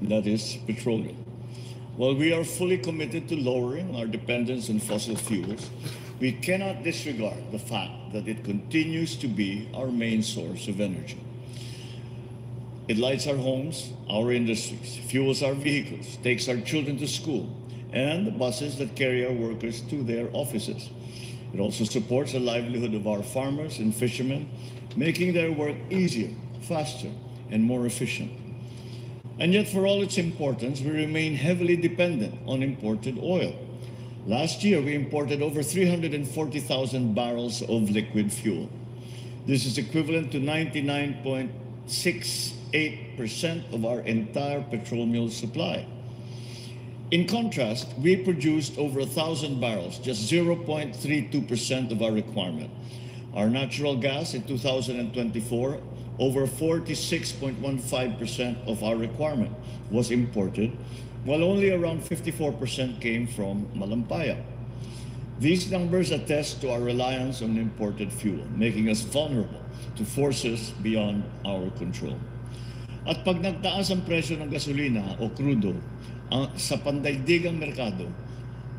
that is petroleum. While we are fully committed to lowering our dependence on fossil fuels, we cannot disregard the fact that it continues to be our main source of energy. It lights our homes, our industries, fuels our vehicles, takes our children to school, and the buses that carry our workers to their offices. It also supports the livelihood of our farmers and fishermen, making their work easier, faster, and more efficient. And yet, for all its importance, we remain heavily dependent on imported oil. Last year, we imported over 340,000 barrels of liquid fuel. This is equivalent to 99.68% of our entire petroleum supply. In contrast, we produced over 1,000 barrels, just 0.32% of our requirement. Our natural gas in 2024, over 46.15% of our requirement was imported, while only around 54% came from Malampaya. These numbers attest to our reliance on imported fuel, making us vulnerable to forces beyond our control. At pag nagtaas ang presyo ng gasolina o krudo sa pandaigdigang merkado,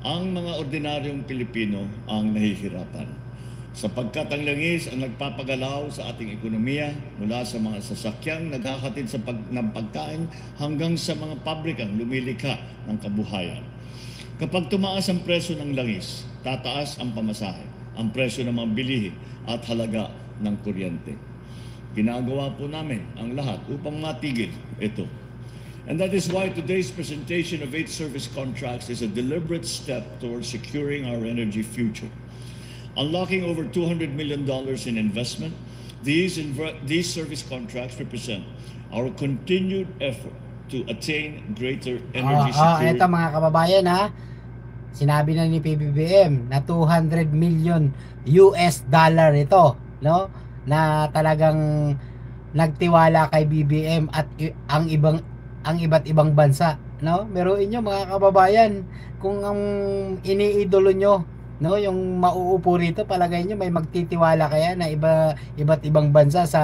ang mga ordinaryong Pilipino ang nahihirapan. Sapagkat ang langis ang nagpapagalaw sa ating ekonomiya mula sa mga sasakyang naghahatid ng pagkain hanggang sa mga pabrikang lumilikha ng kabuhayan. Kapag tumaas ang presyo ng langis, tataas ang pamasahe, ang presyo ng mga bilihin at halaga ng kuryente. Ginagawa po namin ang lahat upang matigil ito. And that is why today's presentation of 8 service contracts is a deliberate step towards securing our energy future. Unlocking over $200 million in investment, these service contracts represent our continued effort to attain greater energy security. Ito mga kababayan ha, sinabi na ni PBBM na $200 million ito, no? Na talagang nagtiwala kay BBM at ang iba't ibang bansa, no? Meron inyo mga kababayan, kung ang iniidolo nyo, no, yung mauupo rito, palagay nyo may magtitiwala kaya na iba't ibang bansa sa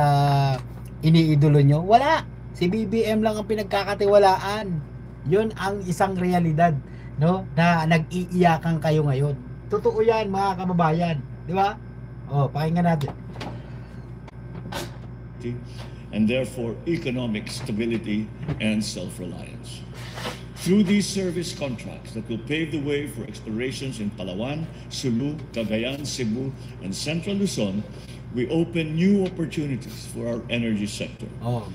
iniidolo nyo? Wala. Si BBM lang ang pinagkakatiwalaan. Yun ang isang realidad, no, na nag-iiyakan kayo ngayon. Totoo yan mga kababayan, di ba? Pakinggan natin. And therefore economic stability and self-reliance. Through these service contracts that will pave the way for explorations in Palawan, Sulu, Cagayan, Cebu, and Central Luzon, we open new opportunities for our energy sector.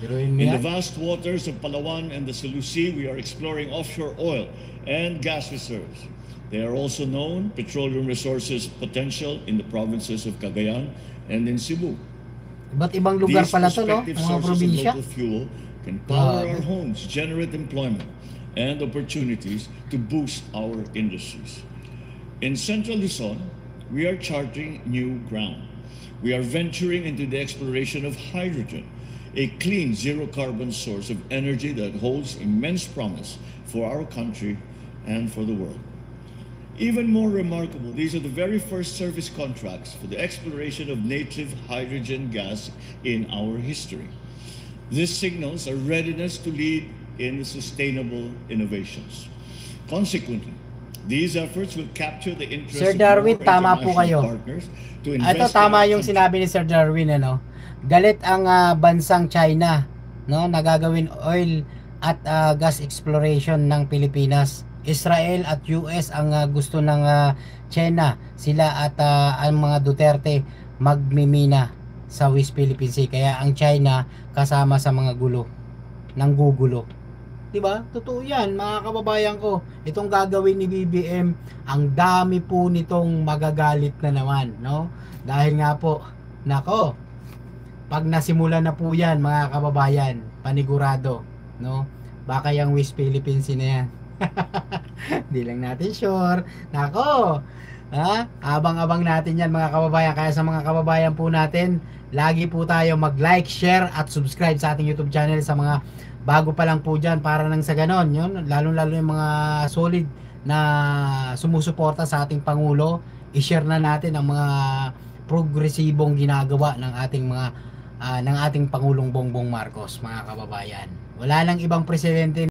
In the vast waters of Palawan and the Sulu Sea, we are exploring offshore oil and gas reserves. There are also known petroleum resources potential in the provinces of Cagayan and in Cebu. Iba't ibang lugar pala to, no? Mga probinsya. Local fuel can power our homes, generate employment, and opportunities to boost our industries. In Central Luzon, we are charting new ground. We are venturing into the exploration of hydrogen, a clean zero-carbon source of energy that holds immense promise for our country and for the world. Even more remarkable, these are the very first service contracts for the exploration of native hydrogen gas in our history. This signals a readiness to lead in sustainable innovations. Consequently, these efforts will capture the interest Sir Darwin, tama po kayo. Partners to invest. Ito tama yung sinabi ni Sir Darwin, ano? Galit ang bansang China, no, nagagawin oil at gas exploration ng Pilipinas. Israel at US ang gusto ng China, sila at ang mga Duterte magmimina sa West Philippine Sea. Kaya ang China kasama sa mga gulo, nanggugulo. Diba? Totoo yan mga kababayan ko. Itong gagawin ni BBM, ang dami po nitong magagalit na naman, no? Dahil nga po, nako, pag nasimula na po yan mga kababayan, panigurado, no? Baka yung West Philippines na yan. Di lang natin sure. Nako, abang-abang natin yan mga kababayan. Kaya sa mga kababayan po natin, lagi po tayo mag-like, share at subscribe sa ating YouTube channel. Sa mga bago pa lang po dyan, para nang sa ganon, yun, lalo-lalo yung mga solid na sumusuporta sa ating Pangulo, i-share na natin ang mga progresibong ginagawa ng ating Pangulong Bongbong Marcos mga kababayan. Wala lang ibang presidente